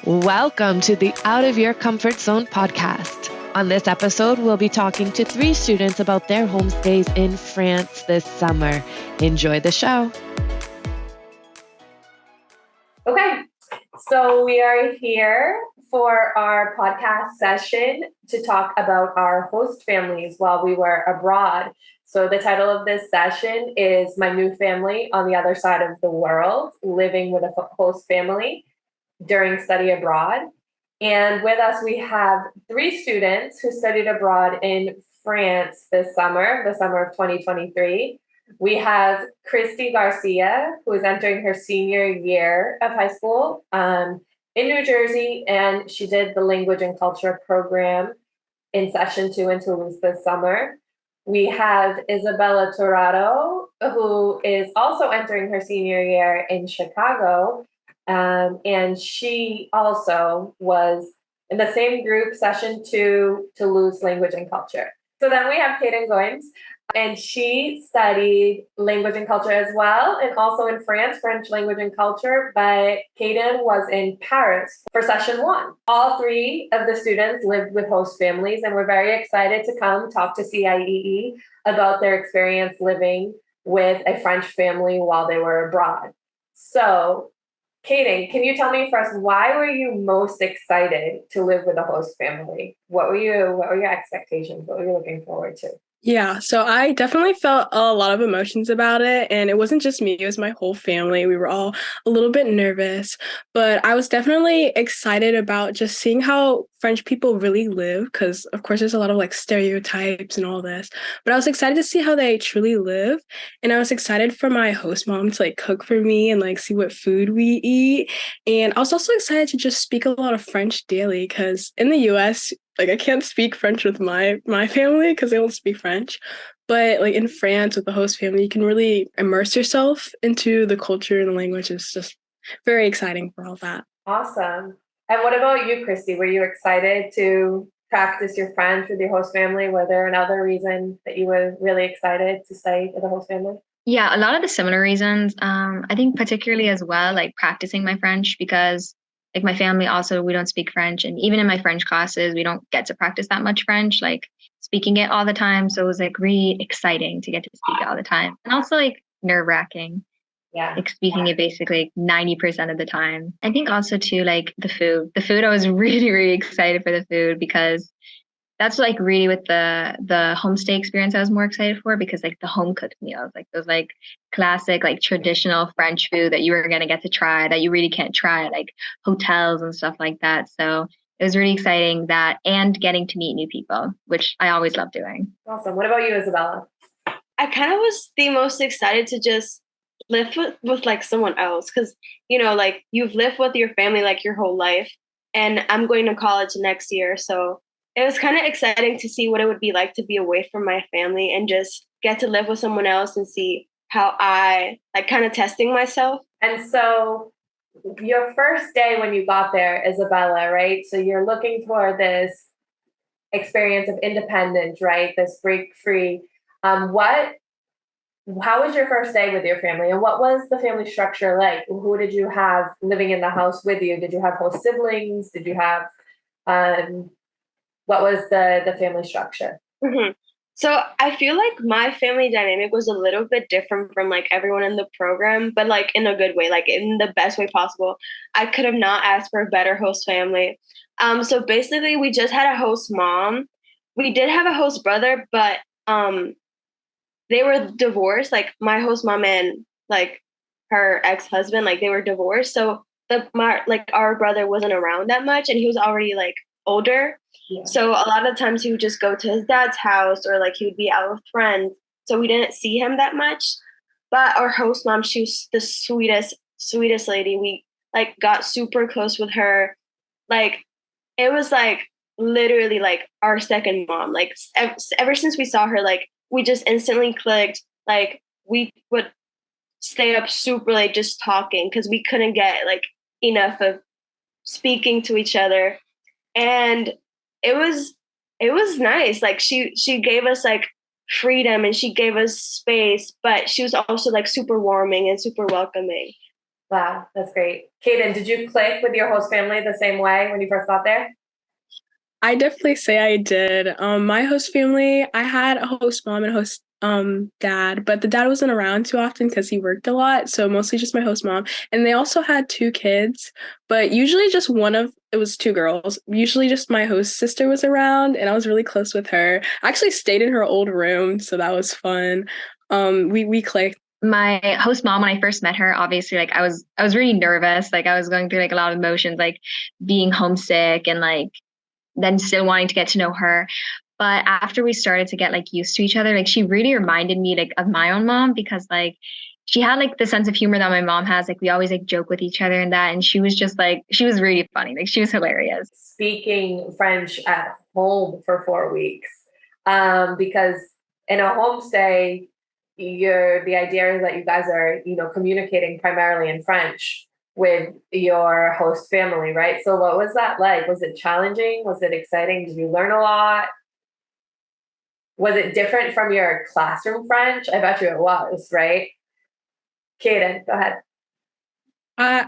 Welcome to the Out of Your Comfort Zone podcast. On this episode, we'll be talking to 3 students about their homestays in France this summer. Enjoy the show. Okay, so we are here for our podcast session to talk about our host families while we were abroad. So the title of this session is My New Family on the Other Side of the World, Living with a Host Family During Study Abroad. And with us, we have 3 students who studied abroad in France this summer, the summer of 2023. We have Christy Garcia, who is entering her senior year of high school in New Jersey, and she did the Language and Culture program in session 2 in Toulouse this summer. We have Isabella Torrado, who is also entering her senior year in Chicago, and she also was in the same group, session 2, Toulouse Language and Culture. So then we have Kaden Goins, and she studied language and culture as well, and also in France, French language and culture, but Kaden was in Paris for session 1. All 3 of the students lived with host families, and we're very excited to come talk to CIEE about their experience living with a French family while they were abroad. So, Kaden, can you tell me first, why were you most excited to live with a host family? What were your expectations? What were you looking forward to? Yeah, so I definitely felt a lot of emotions about it, and it wasn't just me, it was my whole family. We were all a little bit nervous, but I was definitely excited about just seeing how French people really live, because of course there's a lot of like stereotypes and all this, but I was excited to see how they truly live, and I was excited for my host mom to like cook for me and like see what food we eat, and I was also excited to just speak a lot of French daily, because in the US, like I can't speak French with my family because they don't speak French. But like in France with the host family, you can really immerse yourself into the culture and the language. It's just very exciting for all that. Awesome. And what about you, Christy? Were you excited to practice your French with your host family? Were there another reason that you were really excited to stay with the host family? Yeah, a lot of the similar reasons. I think particularly as well, like practicing my French, because like my family also, we don't speak French. And even in my French classes, we don't get to practice that much French, like speaking it all the time. So it was like really exciting to get to speak it all the time. And also like nerve wracking. Yeah. Like speaking it basically 90% of the time. I think also too, like the food. The food, I was really, really excited for the food because that's like really with the homestay experience I was more excited for, because like the home cooked meals, like those like classic, like traditional French food that you were going to get to try that you really can't try at like hotels and stuff like that. So it was really exciting that, and getting to meet new people, which I always love doing. Awesome. What about you, Isabella? I kind of was the most excited to just live with like someone else, because, you know, like you've lived with your family like your whole life, and I'm going to college next year. So it was kind of exciting to see what it would be like to be away from my family and just get to live with someone else and see how I like kind of testing myself. And so your first day when you got there, Isabella, right? So you're looking for this experience of independence, right? This break free. How was your first day with your family, and what was the family structure like? Who did you have living in the house with you? Did you have host siblings? Did you have, what was the family structure? Mm-hmm. So I feel like my family dynamic was a little bit different from like everyone in the program, but like in a good way, like in the best way possible. I could have not asked for a better host family. So basically we just had a host mom. We did have a host brother, but they were divorced. Like my host mom and like her ex-husband, like they were divorced. So our brother wasn't around that much, and he was already like older. Yeah. So a lot of times he would just go to his dad's house, or like he would be out with friends. So we didn't see him that much. But our host mom, she was the sweetest lady. We like got super close with her. Like it was like literally like our second mom. Like ever since we saw her, like we just instantly clicked. Like we would stay up super late just talking because we couldn't get like enough of speaking to each other. And it was nice. Like she gave us like freedom and she gave us space, but she was also like super warming and super welcoming. Wow, that's great. Kaden, did you click with your host family the same way when you first got there? I definitely say I did. My host family, I had a host mom and a host dad, but the dad wasn't around too often because he worked a lot. So mostly just my host mom. And they also had 2 kids, but usually just it was 2 girls. Usually just my host sister was around and I was really close with her. I actually stayed in her old room, so that was fun. We clicked. My host mom, when I first met her, obviously like I was really nervous. Like I was going through like a lot of emotions, like being homesick and like then still wanting to get to know her. But after we started to get like used to each other, like she really reminded me like of my own mom because like she had like the sense of humor that my mom has. Like we always like joke with each other and that. And she was just like, she was really funny. Like she was hilarious. Speaking French at home for 4 weeks, because in a homestay, the idea is that you guys are, communicating primarily in French with your host family, right? So what was that like? Was it challenging? Was it exciting? Did you learn a lot? Was it different from your classroom French? I bet you it was, right? Kaden, go ahead.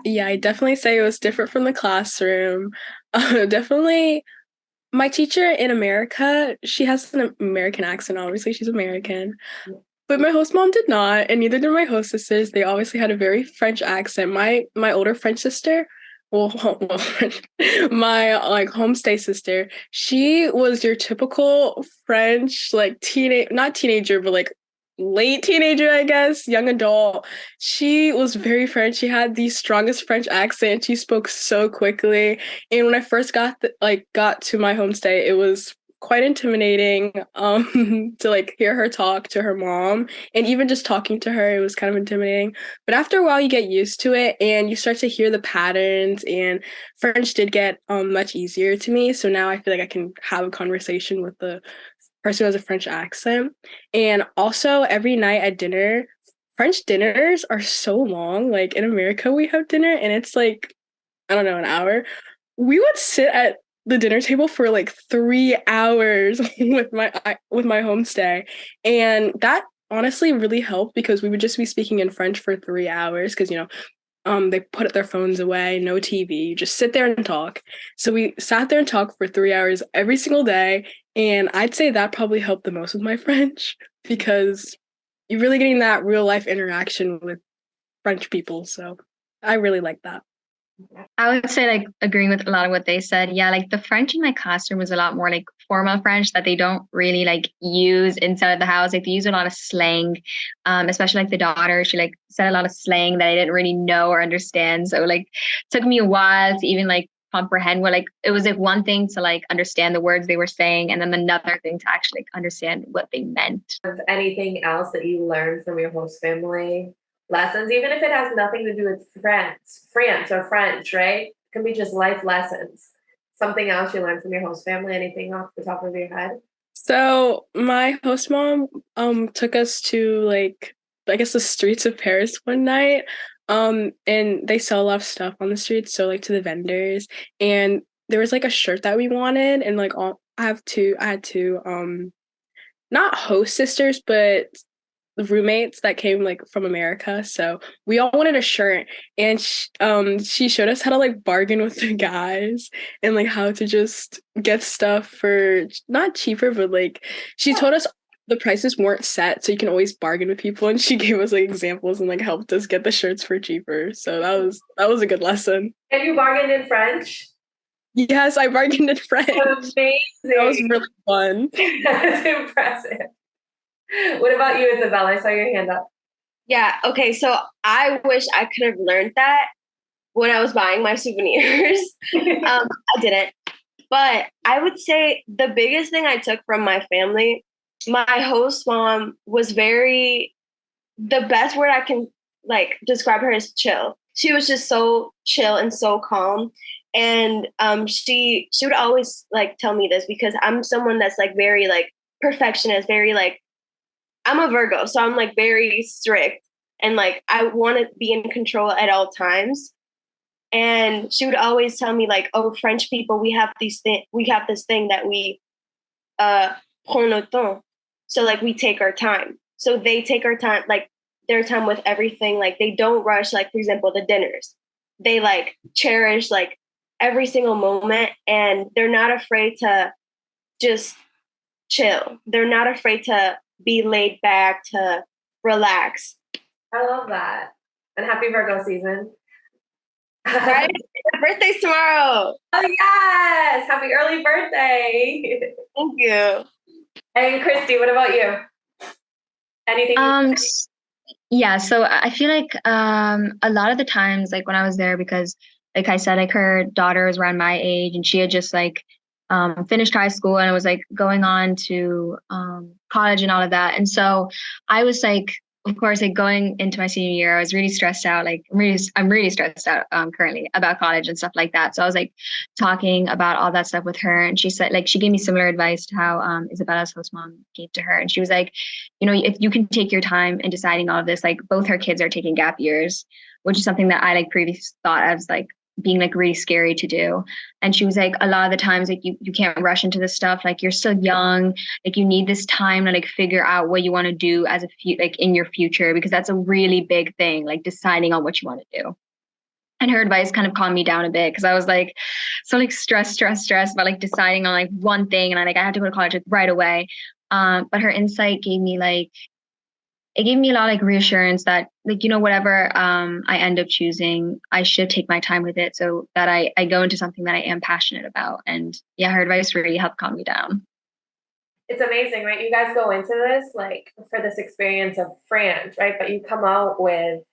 Yeah, I definitely say it was different from the classroom. Definitely, my teacher in America, she has an American accent. Obviously, she's American. But my host mom did not, and neither did my host sisters. They obviously had a very French accent. My older French sister, my like homestay sister, she was your typical French like not teenager, but like late teenager, I guess, young adult. She was very French. She had the strongest French accent. She spoke so quickly, and when I first got to my homestay, it was quite intimidating to like hear her talk to her mom, and even just talking to her, it was kind of intimidating. But after a while you get used to it and you start to hear the patterns, and French did get much easier to me, so now I feel like I can have a conversation with the person who has a French accent. And also every night at dinner, French dinners are so long. Like in America we have dinner and it's like, I don't know, an hour. We would sit at the dinner table for like 3 hours with my homestay, and that honestly really helped because we would just be speaking in French for 3 hours because they put their phones away, no TV, you just sit there and talk. So we sat there and talked for 3 hours every single day, and I'd say that probably helped the most with my French because you're really getting that real life interaction with French people. So I really like that. I would say like agreeing with a lot of what they said. Yeah, like the French in my classroom was a lot more like formal French that they don't really like use inside of the house. Like they use a lot of slang, especially like the daughter. She like said a lot of slang that I didn't really know or understand. So like it took me a while to even like comprehend what like it was like one thing to like understand the words they were saying and then another thing to actually like understand what they meant. Anything else that you learned from your host family? Lessons, even if it has nothing to do with France or French, right? It can be just life lessons. Something else you learned from your host family, anything off the top of your head? So my host mom took us to like I guess the streets of Paris one night. And they sell a lot of stuff on the streets, so like to the vendors. And there was like a shirt that we wanted, and like I had two not host sisters, but roommates that came like from America. So we all wanted a shirt, and she showed us how to like bargain with the guys and like how to just get stuff for not cheaper, but like she told us the prices weren't set, so you can always bargain with people. And she gave us like examples and like helped us get the shirts for cheaper. So that was a good lesson. Have you bargained in French? Yes, I bargained in French. Amazing. That was really fun. That's impressive. What about you, Isabella? I saw your hand up. Yeah, okay, so I wish I could have learned that when I was buying my souvenirs. I didn't. But I would say the biggest thing I took from my family, my host mom was the best word I can like describe her is chill. She was just so chill and so calm. And she would always like tell me this because I'm someone that's like very like perfectionist, very like I'm a Virgo, so I'm like very strict and like I want to be in control at all times. And she would always tell me like, "Oh, French people, we have this thing that we prend notre temps." So like we take our time. So they take our time. Like their time with everything. Like they don't rush, like for example, the dinners. They like cherish like every single moment, and they're not afraid to just chill. They're not afraid to be laid back, to relax. I love that. And happy Virgo season. Right? My birthday's tomorrow. Oh yes! Happy early birthday. Thank you. And Christy, what about you? Anything? Yeah, so I feel like a lot of the times, like when I was there, because like I said, like her daughter was around my age and she had just like finished high school and was like going on to college and all of that. And so I was like, of course, like going into my senior year, I was really stressed out. Like I'm really stressed out currently about college and stuff like that. So I was like talking about all that stuff with her, and she said like she gave me similar advice to how Isabella's host mom gave to her, and she was like, you know, if you can take your time in deciding all of this, like both her kids are taking gap years, which is something that I like previously thought as like being like really scary to do. And she was like, a lot of the times like you can't rush into this stuff, like you're still young, like you need this time to like figure out what you want to do as like in your future, because that's a really big thing, like deciding on what you want to do. And her advice kind of calmed me down a bit, because I was like so like stressed about like deciding on like one thing, and I had to go to college like, right away. But her insight gave me like, it gave me a lot of like reassurance that like, you know, whatever I end up choosing, I should take my time with it so that I go into something that I am passionate about. And yeah, her advice really helped calm me down. It's amazing, right? You guys go into this like for this experience of France, right? But you come out with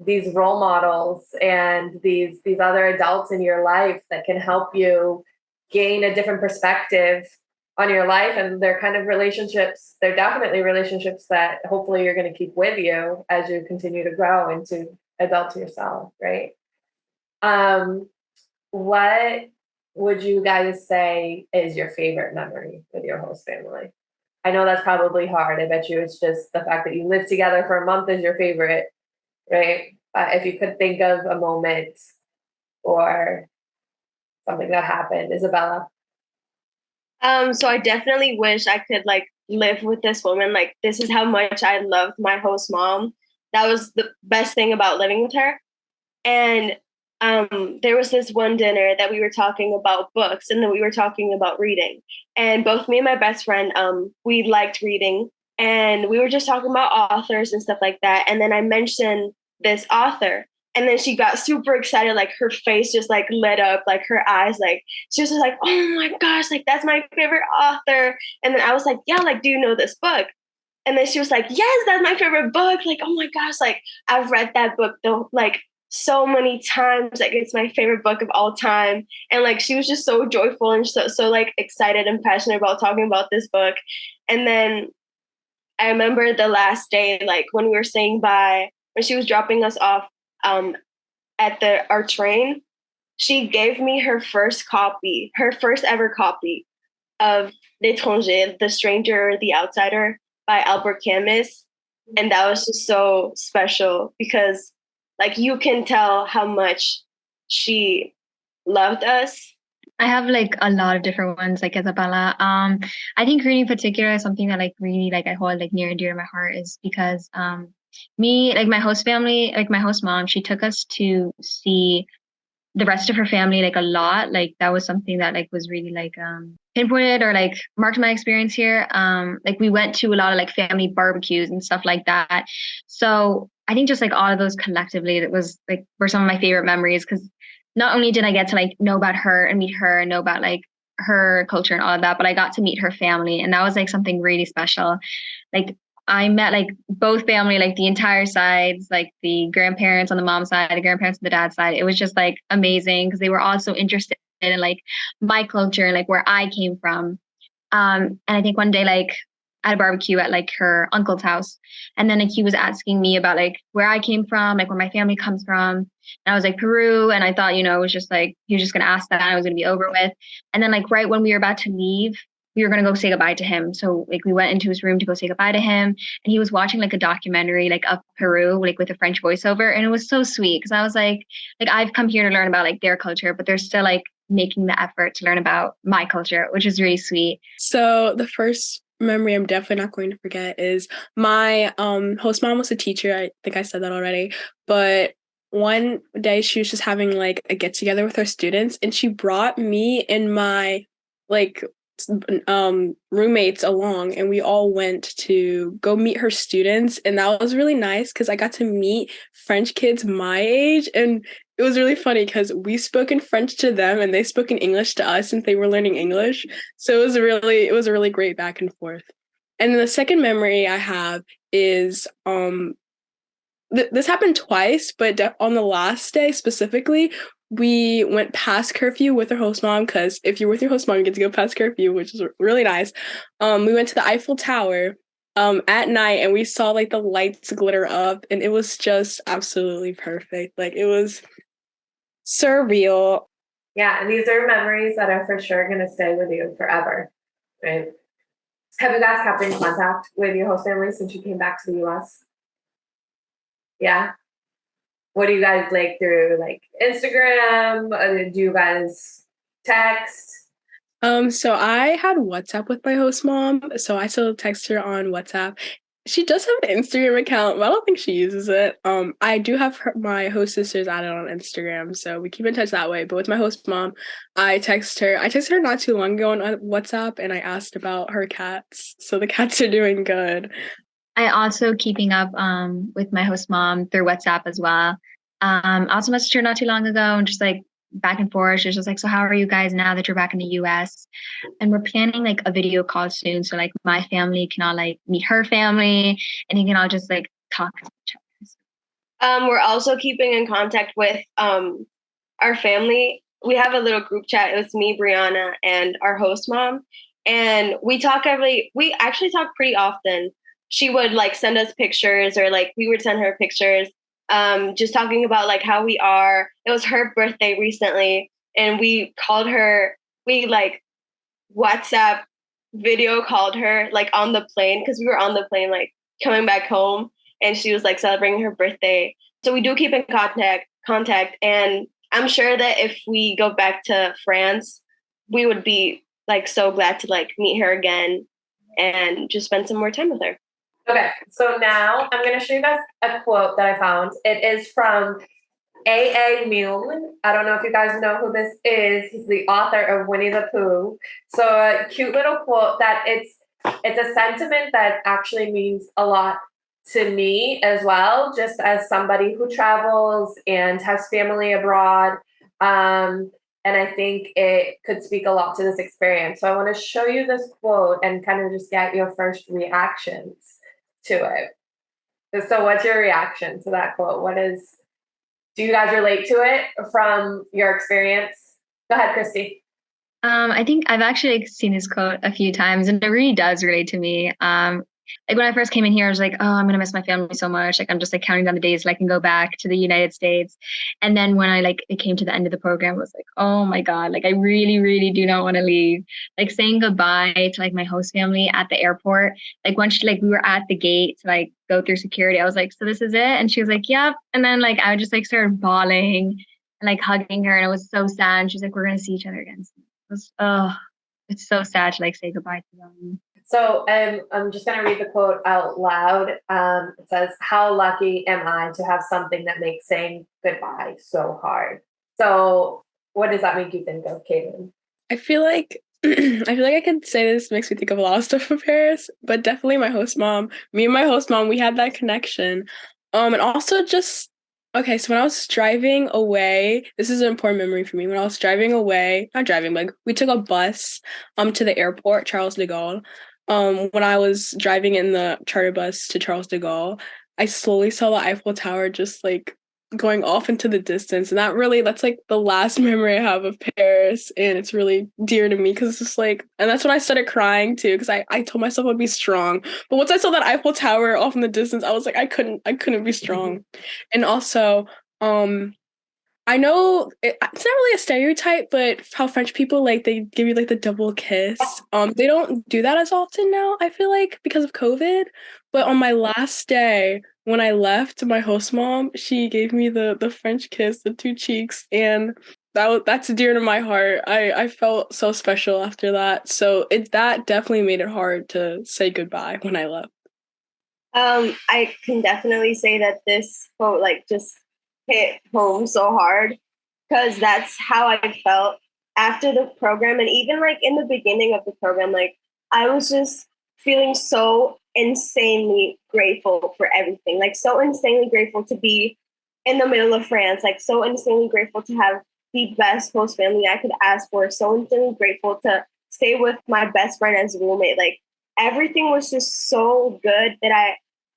these role models and these other adults in your life that can help you gain a different perspective on your life, and they're kind of relationships. They're definitely relationships that hopefully you're going to keep with you as you continue to grow into adult yourself, right? What would you guys say is your favorite memory with your host family? I know that's probably hard. I bet you it's just the fact that you lived together for a month is your favorite, right? If you could think of a moment or something that happened, Isabella. So I definitely wish I could like live with this woman. Like this is how much I loved my host mom. That was the best thing about living with her. And there was this one dinner that we were talking about books, and then we were talking about reading. And both me and my best friend, we liked reading, and we were just talking about authors and stuff like that. And then I mentioned this author, and then she got super excited, like her face just like lit up, like her eyes, like she was just like, oh my gosh, like that's my favorite author. And then I was like, yeah, like, do you know this book? And then she was like, yes, that's my favorite book. Like, oh my gosh, like I've read that book though, like so many times, like it's my favorite book of all time. And like she was just so joyful and so like excited and passionate about talking about this book. And then I remember the last day, like when we were saying bye, when she was dropping us off at our train, she gave me her first ever copy of L'étranger, The Stranger, The Outsider by Albert Camus. And that was just so special because like you can tell how much she loved us. I have like a lot of different ones, like Isabella. I think reading in particular is something that like really like I hold like near and dear to my heart, is because me, like my host family, like my host mom, she took us to see the rest of her family like a lot. Like that was something that like was really like pinpointed or like marked my experience here. Like we went to a lot of like family barbecues and stuff like that. So I think just like all of those collectively, that was like were some of my favorite memories, because not only did I get to like know about her and meet her and know about like her culture and all of that, but I got to meet her family, and that was like something really special. Like I met like both family, like the entire sides, like the grandparents on the mom's side, the grandparents on the dad's side. It was just like amazing because they were all so interested in like my culture and like where I came from. And I think one day, like at a barbecue at like her uncle's house, and then like he was asking me about like where I came from, like where my family comes from. And I was like Peru, and I thought, you know, it was just like he was just gonna ask that and I was gonna be over with. And then like right when we were about to leave, we were going to go say goodbye to him. So like we went into his room to go say goodbye to him, and he was watching like a documentary like of Peru, like with a French voiceover. And it was so sweet because I was like I've come here to learn about like their culture, but they're still like making the effort to learn about my culture, which is really sweet. So the first memory I'm definitely not going to forget is my host mom was a teacher. I think I said that already. But one day she was just having like a get together with her students, and she brought me and my like roommates along, and we all went to go meet her students, and that was really nice because I got to meet French kids my age, and it was really funny because we spoke in French to them and they spoke in English to us since they were learning English. So it was a really great back and forth. And then the second memory I have is this happened twice, but on the last day specifically, we went past curfew with our host mom because if you're with your host mom, you get to go past curfew, which is really nice. We went to the Eiffel Tower at night, and we saw like the lights glitter up, and it was just absolutely perfect. Like it was surreal. Yeah, and these are memories that are for sure going to stay with you forever, right? Have you guys kept in contact with your host family since you came back to the US? Yeah. What do you guys like through like Instagram? Do you guys text? So I had WhatsApp with my host mom, so I still text her on WhatsApp. She does have an Instagram account, but I don't think she uses it. I do have my host sisters added on Instagram, so we keep in touch that way. But with my host mom, I text her. I texted her not too long ago on WhatsApp, and I asked about her cats. So the cats are doing good. I also keeping up with my host mom through WhatsApp as well. I also messaged her not too long ago and just like back and forth. She was just like, so how are you guys now that you're back in the US? And we're planning like a video call soon. So like my family can all like meet her family and you can all just like talk to each other. We're also keeping in contact with our family. We have a little group chat. It was me, Brianna, and our host mom. And we actually talk pretty often. She would like send us pictures or like we would send her pictures, just talking about like how we are. It was her birthday recently and we like WhatsApp video called her like on the plane because we were on the plane like coming back home and she was like celebrating her birthday. So we do keep in contact and I'm sure that if we go back to France, we would be like so glad to like meet her again and just spend some more time with her. Okay, so now I'm going to show you guys a quote that I found. It is from Milne. I don't know if you guys know who this is. He's the author of Winnie the Pooh. So a cute little quote that it's a sentiment that actually means a lot to me as well, just as somebody who travels and has family abroad. And I think it could speak a lot to this experience. So I want to show you this quote and kind of just get your first reactions to it. So what's your reaction to that quote? Do you guys relate to it from your experience? Go ahead, Christy. I think I've actually seen this quote a few times and it really does relate to me. Like when I first came in here, I was like, oh, I'm going to miss my family so much. Like I'm just like counting down the days so I can go back to the United States. And then when it came to the end of the program, I was like, oh my God, like I really, really do not want to leave. Like saying goodbye to like my host family at the airport. Like once we were at the gate to like go through security, I was like, so this is it? And she was like, yep. And then like I just like started bawling and like hugging her and it was so sad. And she's like, we're going to see each other again. It's so sad to like say goodbye to them. So I'm just going to read the quote out loud. It says, how lucky am I to have something that makes saying goodbye so hard? So what does that make you think of, Kaden? I feel like I could say this makes me think of a lot of stuff from Paris, but definitely my host mom. Me and my host mom, we had that connection. And also just okay, so when I was driving away, this is an important memory for me. When I was driving away, not driving, like we took a bus to the airport, Charles de Gaulle. When I was driving in the charter bus to Charles de Gaulle, I slowly saw the Eiffel Tower just like going off into the distance. And that's like the last memory I have of Paris. And it's really dear to me because it's just like, and that's when I started crying too, because I told myself I'd be strong. But once I saw that Eiffel Tower off in the distance, I was like, I couldn't be strong. And also, I know it's not really a stereotype, but how French people like they give you like the double kiss. They don't do that as often now, I feel like, because of COVID. But on my last day, when I left, my host mom, she gave me the French kiss, the two cheeks, and that's dear to my heart. I felt so special after that. So that definitely made it hard to say goodbye when I left. I can definitely say that this quote like just hit home so hard because that's how I felt after the program, and even like in the beginning of the program, like I was just feeling so insanely grateful for everything, like so insanely grateful to be in the middle of France, like so insanely grateful to have the best host family I could ask for, so insanely grateful to stay with my best friend as a roommate. Like everything was just so good that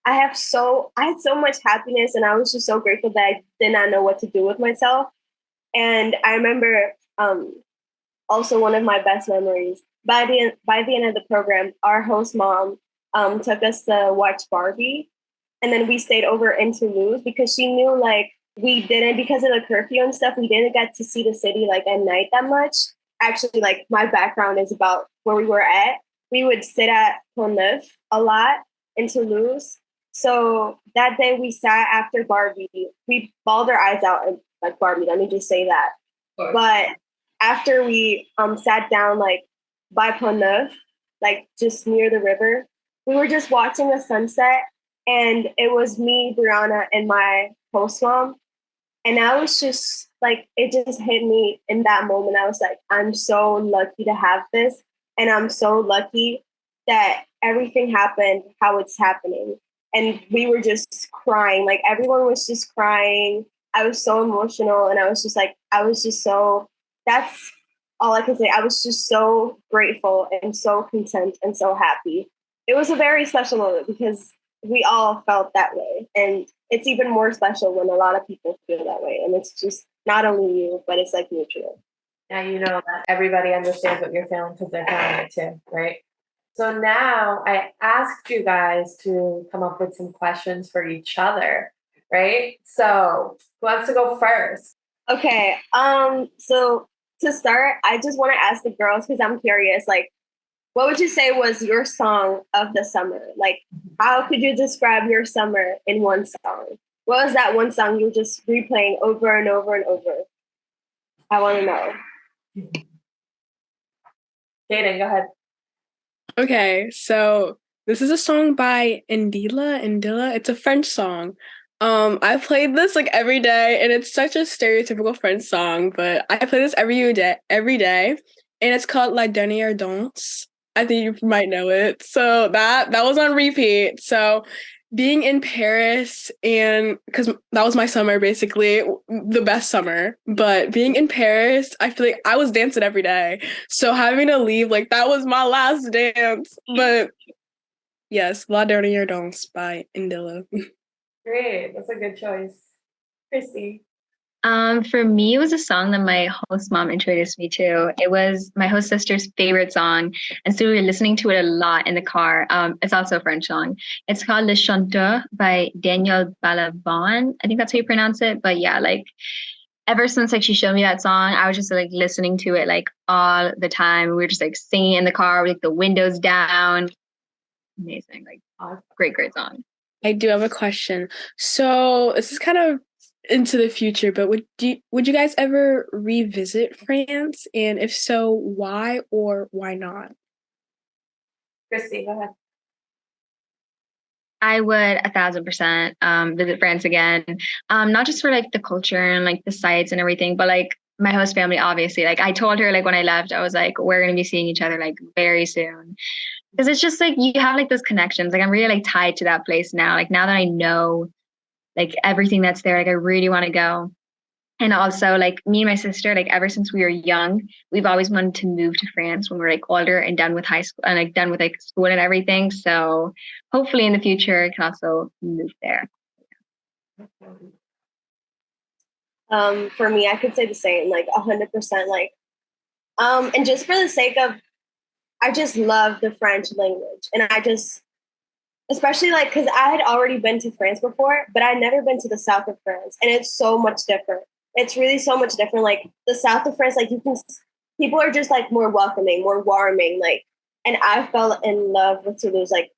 I had so much happiness, and I was just so grateful that I did not know what to do with myself. And I remember also one of my best memories by the end of the program, our host mom took us to watch Barbie, and then we stayed over in Toulouse because she knew like we didn't, because of the curfew and stuff, we didn't get to see the city like at night that much. Actually, like my background is about where we were at. We would sit at Milne a lot in Toulouse. So that day we sat after Barbie. We bawled our eyes out and like Barbie. Let me just say that. But after we sat down like by Pont-Neuf, like just near the river, we were just watching the sunset, and it was me, Brianna, and my host mom. And I was just like, it just hit me in that moment. I was like, I'm so lucky to have this. And I'm so lucky that everything happened how it's happening. And we were just crying. Like everyone was just crying. I was so emotional. And I was just like, that's all I can say. I was just so grateful and so content and so happy. It was a very special moment because we all felt that way. And it's even more special when a lot of people feel that way. And it's just not only you, but it's like mutual. Now you know that everybody understands what you're feeling because they're feeling it too, right? So now I asked you guys to come up with some questions for each other, right? So who wants to go first? Okay. So to start, I just want to ask the girls because I'm curious, like, what would you say was your song of the summer? Like, how could you describe your summer in one song? What was that one song you were just replaying over and over and over? I want to know. Kaden, go ahead. Okay, so this is a song by Indila. It's a French song. I played this like every day, and it's such a stereotypical French song, but I play this every day, and it's called La Dernière Danse. I think you might know it. So that was on repeat. So being in Paris, and because that was my summer, basically the best summer, but being in Paris, I feel like I was dancing every day. So having to leave, like that was my last dance. But yes, La Dernière Danse by Indila. Great. That's a good choice. Christy. For me, it was a song that my host mom introduced me to. It was my host sister's favorite song, and so we were listening to it a lot in the car. It's also a French song. It's called Le Chanteur by Daniel Balavoine. I think that's how you pronounce it. But yeah, like ever since like she showed me that song, I was just like listening to it like all the time. We were just like singing in the car with like the windows down. Amazing, like great song. I do have a question. So this is kind of into the future, but would you guys ever revisit France? And if so, why or why not? Christy, go ahead. I would 1,000% visit France again. Not just for like the culture and like the sites and everything, but like my host family, obviously. Like I told her like when I left, I was like, we're gonna be seeing each other like very soon. Because it's just like you have like those connections. Like I'm really like tied to that place now. Like now that I know like everything that's there, like I really want to go. And also like me and my sister, like ever since we were young, we've always wanted to move to France when we're like older and done with high school and like done with like school and everything. So hopefully in the future I can also move there. For me, I could say the same, like 100%. Like, and just for the sake of, I just love the French language, and especially like because I had already been to France before, but I'd never been to the south of France, and it's so much different. It's really so much different. Like the south of France, like people are just like more welcoming, more warming, like, and I fell in love with Toulouse. Like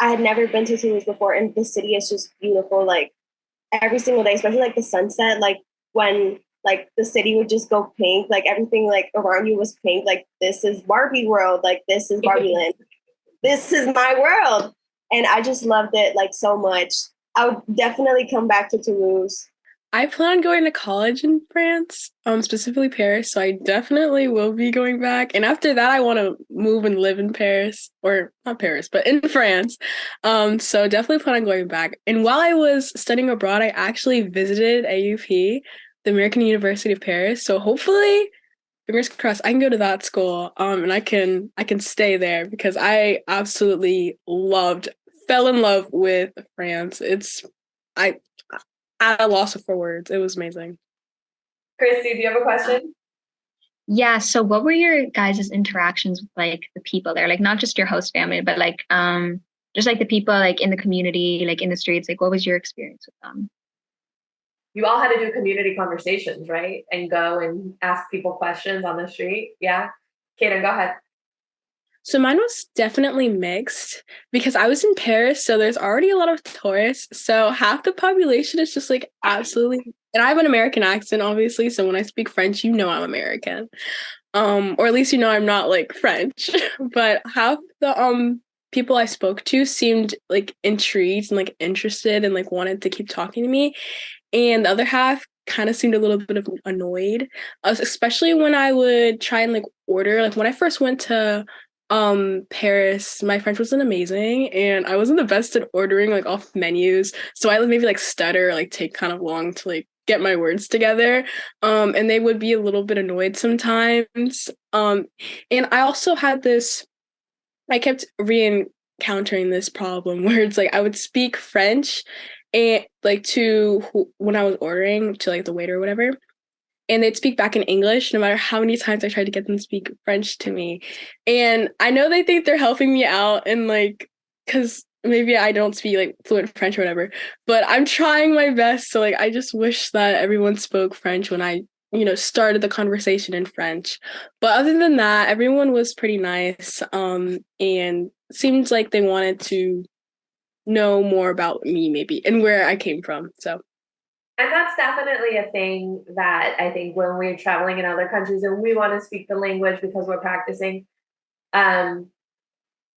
I had never been to Toulouse before, and the city is just beautiful. Like every single day, especially like the sunset, like when like the city would just go pink, like everything like around you was pink, like this is Barbie world, like this is Barbie land, this is my world. And I just loved it like so much. I would definitely come back to Toulouse. I plan on going to college in France, specifically Paris. So I definitely will be going back. And after that, I want to move and live in Paris, or not Paris, but in France. So definitely plan on going back. And while I was studying abroad, I actually visited AUP, the American University of Paris. So hopefully, fingers crossed, I can go to that school. And I can stay there because I absolutely fell in love with France. I at a loss for words. It was amazing. Christy, do you have a question? Yeah. So what were your guys' interactions with like the people there? Like not just your host family, but like just like the people like in the community, like in the streets, like what was your experience with them? You all had to do community conversations, right? And go and ask people questions on the street. Yeah. Kaden, go ahead. So mine was definitely mixed because I was in Paris, so there's already a lot of tourists. So half the population is just like absolutely, and I have an American accent, obviously. So when I speak French, you know I'm American, or at least you know I'm not like French. But half the people I spoke to seemed like intrigued and like interested and like wanted to keep talking to me, and the other half kind of seemed a little bit of annoyed, especially when I would try and like order. Like when I first went to Paris, my French wasn't amazing and I wasn't the best at ordering like off menus. So I would maybe like stutter, like take kind of long to like get my words together. And they would be a little bit annoyed sometimes. And I also had I kept re-encountering this problem where it's like I would speak French and like when I was ordering to like the waiter or whatever, and they'd speak back in English no matter how many times I tried to get them to speak French to me. And I know they think they're helping me out and like, because maybe I don't speak like fluent French or whatever, but I'm trying my best. So like, I just wish that everyone spoke French when I, started the conversation in French. But other than that, everyone was pretty nice. And seemed like they wanted to know more about me maybe and where I came from. So. And that's definitely a thing that I think when we're traveling in other countries and we want to speak the language because we're practicing,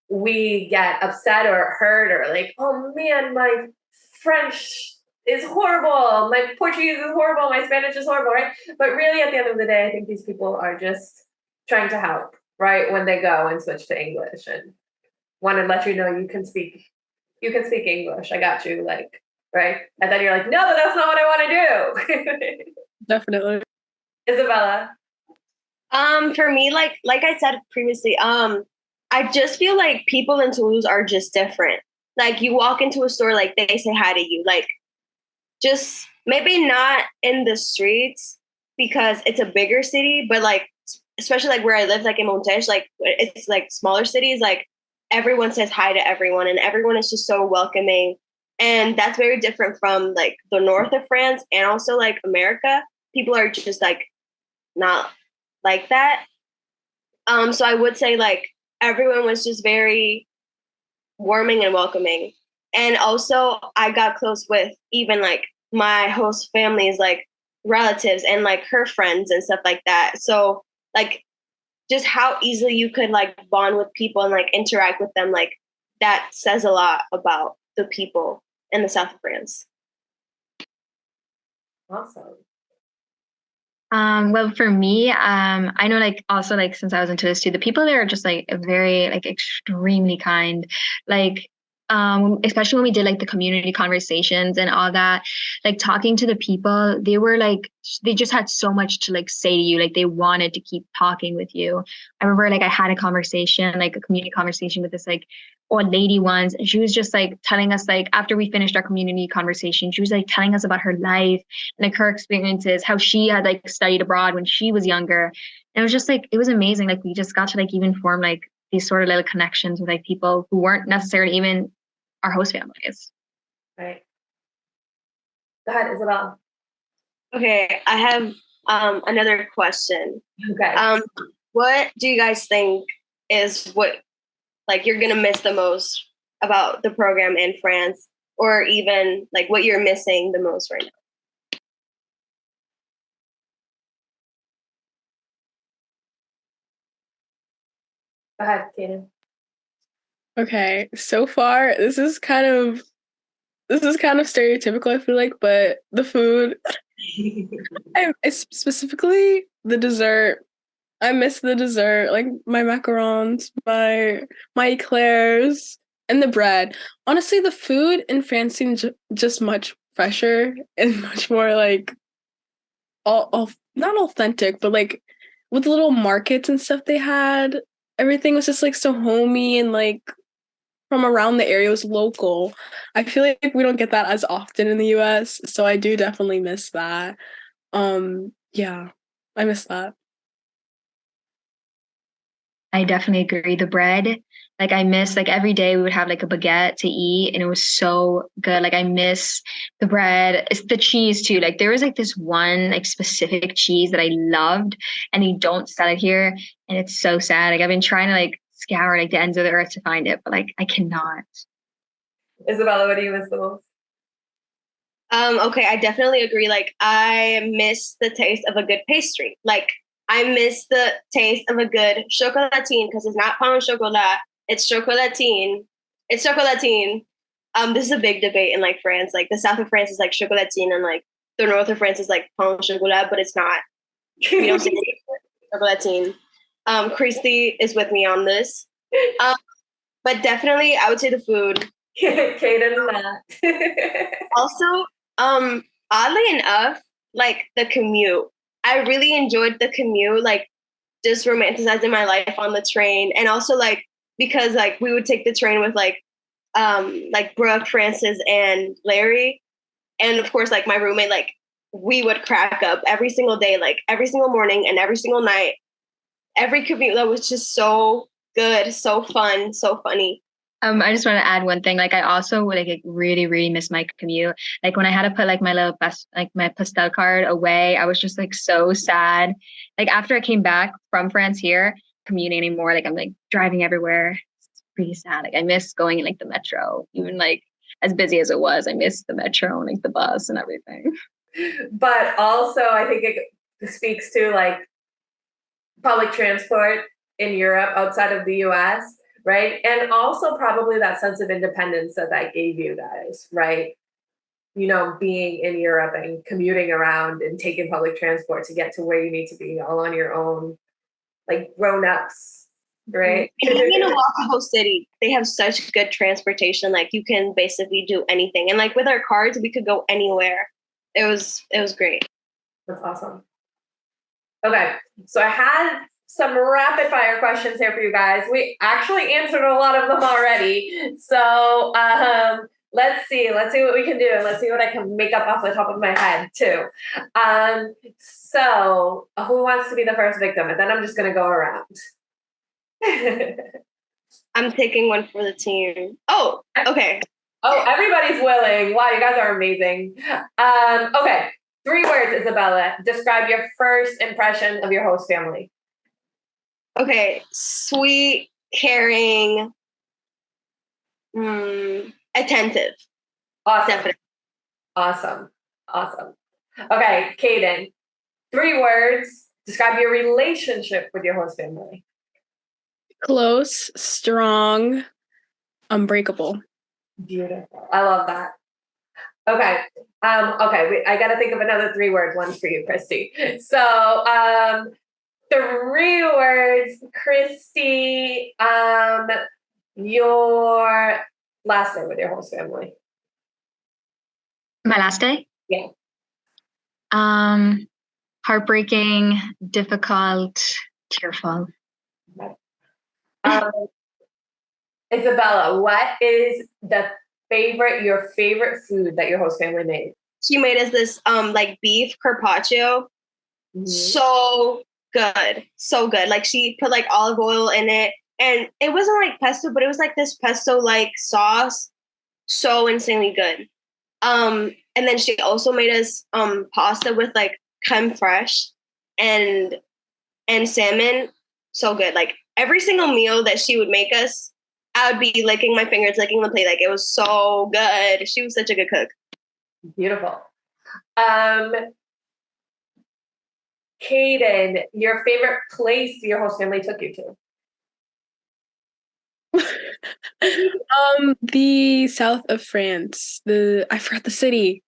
we get upset or hurt or like, oh man, my French is horrible, my Portuguese is horrible, my Spanish is horrible, right? But really at the end of the day, I think these people are just trying to help, right? When they go and switch to English and want to let you know you can speak English. I got you, like, right? And then you're like, no, that's not what I want to do. Definitely. Isabella. For me, like I said previously, I just feel like people in Toulouse are just different. Like you walk into a store, like they say hi to you, like just maybe not in the streets because it's a bigger city, but like especially like where I live, like in Montage, like it's like smaller cities, like everyone says hi to everyone and everyone is just so welcoming. And that's very different from like the north of France and also like America. People are just like not like that. So I would say like everyone was just very warming and welcoming. And also I got close with even like my host family's like relatives and like her friends and stuff like that. So like just how easily you could like bond with people and like interact with them, like that says a lot about the people in the south of France. Awesome. Well, for me, I know like also like since I was into this too, the people there are just like very like extremely kind. Like especially when we did like the community conversations and all that, like talking to the people, they just had so much to like say to you, like they wanted to keep talking with you. I remember like I had a conversation, like a community conversation with this like old lady once, and she was just like telling us like after we finished our community conversation, she was like telling us about her life and like her experiences, how she had like studied abroad when she was younger. And it was just like it was amazing. Like we just got to like even form like these sort of little connections with like people who weren't necessarily even our host families. Right. Go ahead, Isabel. Okay, I have another question. Okay. What do you guys think is what like you're gonna miss the most about the program in France, or even like what you're missing the most right now? Go ahead, Kaden. Okay, so far this is kind of stereotypical, I feel like, but the food, specifically the dessert. I miss the dessert, like my macarons, my eclairs, and the bread. Honestly, the food in France seems just much fresher and much more like all not authentic, but like with the little markets and stuff they had. Everything was just like so homey and like from around the area. It was local. I feel like we don't get that as often in the US, so I do definitely miss that. Yeah, I miss that. I definitely agree. The bread, like I miss like every day we would have like a baguette to eat and it was so good. Like I miss the bread. It's the cheese too. Like there was like this one like specific cheese that I loved and they don't sell it here. And it's so sad. Like I've been trying to like scour like the ends of the earth to find it, but like I cannot. Isabella, what do you miss the most? Okay, I definitely agree. Like, I miss the taste of a good pastry. Like, I miss the taste of a good chocolatine because it's not pain au chocolat, it's chocolatine. It's chocolatine. This is a big debate in like France. Like, the south of France is like chocolatine, and like the north of France is like pain au chocolat, but it's not. We don't say chocolatine. Christy is with me on this. Um, but definitely, I would say the food. Kaden, not. Also, oddly enough, like the commute, I really enjoyed the commute, like just romanticizing my life on the train. And also like because like we would take the train with like Brooke, Francis, and Larry. And of course, like my roommate, like we would crack up every single day, like every single morning and every single night. Every commute that was just so good, so fun, so funny. I just want to add one thing. Like I also would like really, really miss my commute. Like when I had to put like my little like my pastel card away, I was just like so sad. Like after I came back from France here, commuting anymore, like I'm like driving everywhere. It's pretty sad. Like I miss going in like the metro, even like as busy as it was. I miss the metro and like the bus and everything. But also, I think it speaks to like public transport in Europe outside of the US, right? And also probably that sense of independence that gave you guys, right? You know, being in Europe and commuting around and taking public transport to get to where you need to be all on your own, like grown-ups, right? And living in a walkable city, they have such good transportation. Like you can basically do anything. And like with our cards, we could go anywhere. It was great. That's awesome. Okay, so I had some rapid fire questions here for you guys. We actually answered a lot of them already. So let's see what we can do. Let's see what I can make up off the top of my head too. So who wants to be the first victim? And then I'm just gonna go around. I'm taking one for the team. Oh, okay. Oh, everybody's willing. Wow, you guys are amazing. Okay, 3 words, Isabella. Describe your first impression of your host family. Okay. Sweet, caring, attentive. Awesome. Definitely. Awesome. Okay, Kaden. 3 words. Describe your relationship with your host family. Close, strong, unbreakable. Beautiful. I love that. Okay. Okay. I got to think of another 3 words. One for you, Christy. So, 3 words, Christy. Your last day with your host family. My last day? Yeah. Heartbreaking, difficult, tearful. Isabella, what is your favorite food that your host family made? She made us this like beef carpaccio. Mm-hmm. So good. So good. Like she put like olive oil in it. And it wasn't like pesto, but it was like this pesto like sauce. So insanely good. And then she also made us pasta with like creme fraiche and salmon. So good. Like every single meal that she would make us, I would be licking my fingers, licking the plate. Like it was so good. She was such a good cook. Beautiful. Kaden, your favorite place your host family took you to? The south of France. I forgot the city.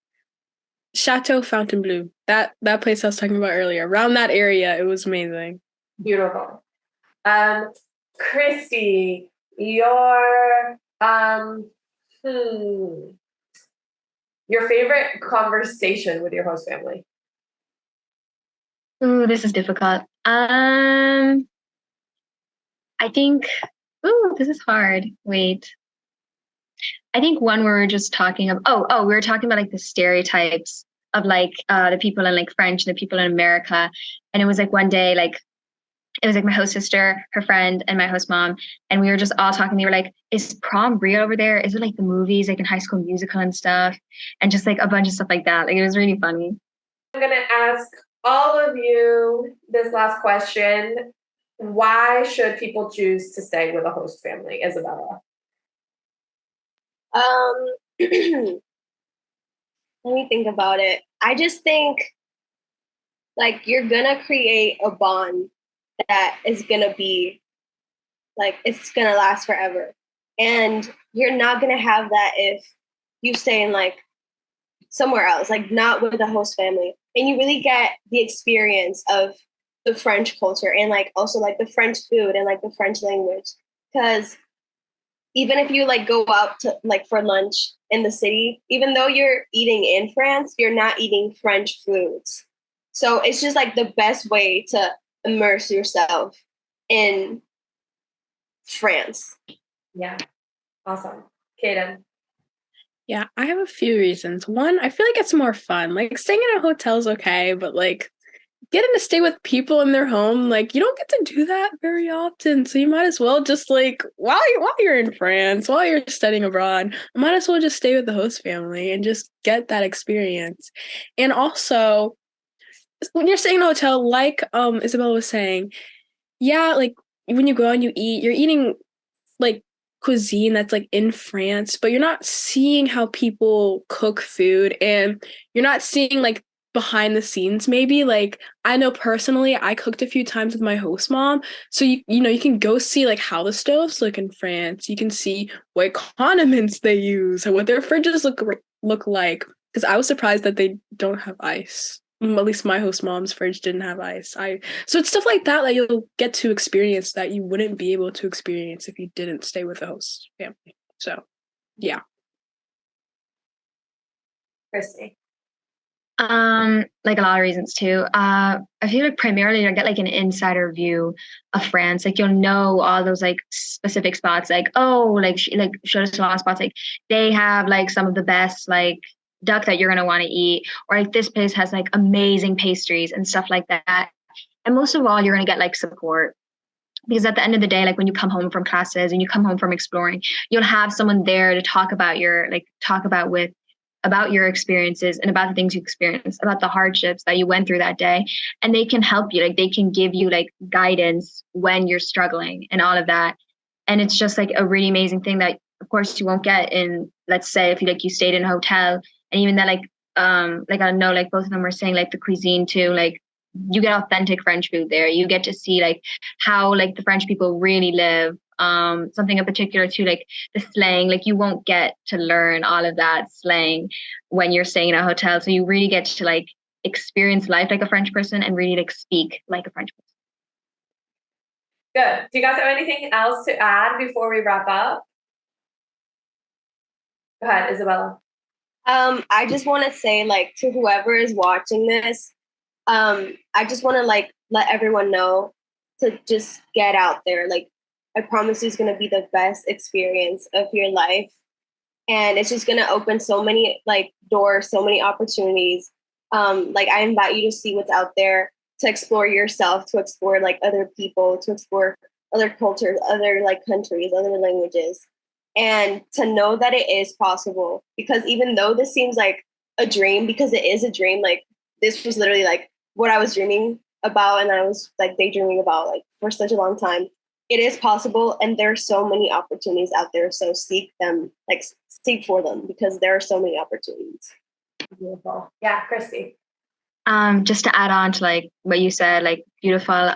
Chateau Fontainebleau. That place I was talking about earlier. Around that area, it was amazing. Beautiful. Christy, your your favorite conversation with your host family? Ooh, this is difficult. I think, this is hard. Wait. I think one where we were just talking of, we were talking about like the stereotypes of like the people in like French and the people in America. And it was like one day, like, it was like my host sister, her friend, and my host mom. And we were just all talking. They were like, is prom real over there? Is it like the movies, like in High School Musical and stuff? And just like a bunch of stuff like that. Like, it was really funny. I'm going to ask all of you this last question. Why should people choose to stay with a host family? Isabella. Let me think about it. I just think like you're gonna create a bond that is gonna be like it's gonna last forever. And you're not gonna have that if you stay in like somewhere else, like not with a host family. And you really get the experience of the French culture and like also like the French food and like the French language. Because even if you like go out to like for lunch in the city, even though you're eating in France, you're not eating French foods. So it's just like the best way to immerse yourself in France. Yeah. Awesome. Kaden. Yeah, I have a few reasons. One, I feel like it's more fun. Like staying in a hotel is okay, but like getting to stay with people in their home, like you don't get to do that very often. So you might as well just like while you're in France, while you're studying abroad, might as well just stay with the host family and just get that experience. And also, when you're staying in a hotel, like Isabella was saying, yeah, like when you go and you eat, you're eating like cuisine that's like in France, but you're not seeing how people cook food and you're not seeing like behind the scenes maybe. Like I know personally I cooked a few times with my host mom, so you know you can go see like how the stoves look in France. You can see what condiments they use and what their fridges look like, because I was surprised that they don't have ice. At least my host mom's fridge didn't have ice. So it's stuff like that that you'll get to experience that you wouldn't be able to experience if you didn't stay with a host family. So, yeah. Christy. Like a lot of reasons too. I feel like primarily you'll get like an insider view of France. Like you'll know all those like specific spots. Like show us a lot of spots. Like they have like some of the best like duck that you're gonna want to eat, or like this place has like amazing pastries and stuff like that. And most of all, you're gonna get like support. Because at the end of the day, like when you come home from classes and you come home from exploring, you'll have someone there to talk about about your experiences and about the things you experienced, about the hardships that you went through that day. And they can help you, like they can give you like guidance when you're struggling and all of that. And it's just like a really amazing thing that of course you won't get in, let's say if you stayed in a hotel. And even then like I know like both of them were saying like the cuisine too, like you get authentic French food there. You get to see like how like the French people really live. Something in particular too, like the slang, like you won't get to learn all of that slang when you're staying in a hotel. So you really get to like experience life like a French person and really like speak like a French person. Good. Do you guys have anything else to add before we wrap up? Go ahead, Isabella. I just want to say like to whoever is watching this, I just want to like let everyone know to just get out there. Like I promise you it's going to be the best experience of your life. And it's just going to open so many like doors, so many opportunities. Like I invite you to see what's out there, to explore yourself, to explore like other people, to explore other cultures, other like countries, other languages, and to know that it is possible. Because even though this seems like a dream, because it is a dream, like this was literally like what I was dreaming about and I was like daydreaming about like for such a long time. It is possible, and there are so many opportunities out there. So seek them, like seek for them, because there are so many opportunities. Beautiful. Yeah, Christy. Just to add on to like what you said, like beautiful.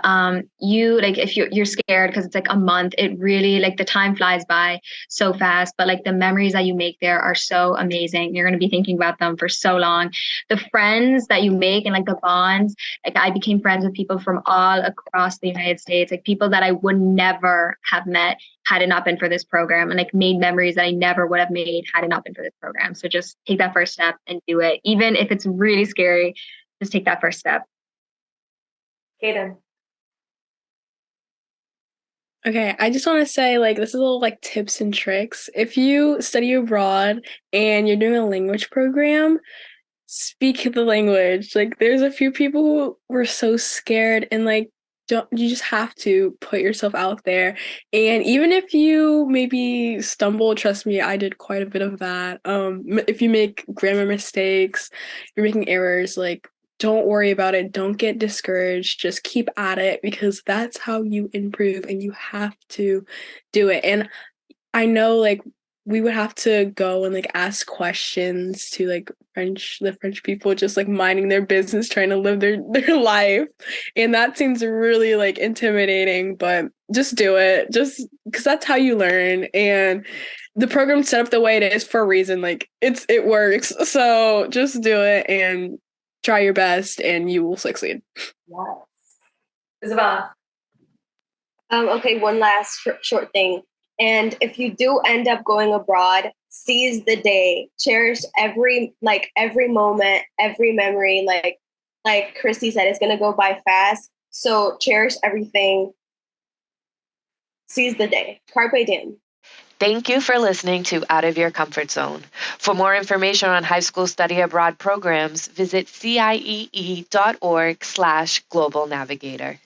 You like if you're scared because it's like a month, it really like the time flies by so fast. But like the memories that you make there are so amazing. You're gonna be thinking about them for so long. The friends that you make and like the bonds. Like I became friends with people from all across the United States, like people that I would never have met had it not been for this program, and like made memories that I never would have made had it not been for this program. So just take that first step and do it, even if it's really scary. Just take that first step. Kaden. Okay, I just want to say, like, this is a little like tips and tricks. If you study abroad and you're doing a language program, speak the language. Like, there's a few people who were so scared, and like, don't you just have to put yourself out there. And even if you maybe stumble, trust me, I did quite a bit of that. If you make grammar mistakes, you're making errors, like, don't worry about it. Don't get discouraged. Just keep at it, because that's how you improve, and you have to do it. And I know, like, we would have to go and like ask questions to like the French people, just like minding their business, trying to live their life. And that seems really like intimidating, but just do it, just because that's how you learn. And the program's set up the way it is for a reason. Like it works. So just do it and try your best, and you will succeed. Yes. Isabella. Okay, one last short thing. And if you do end up going abroad, seize the day. Cherish every moment, every memory. Like Christy said, it's gonna go by fast. So cherish everything. Seize the day. Carpe diem. Thank you for listening to Out of Your Comfort Zone. For more information on high school study abroad programs, visit ciee.org/global navigator.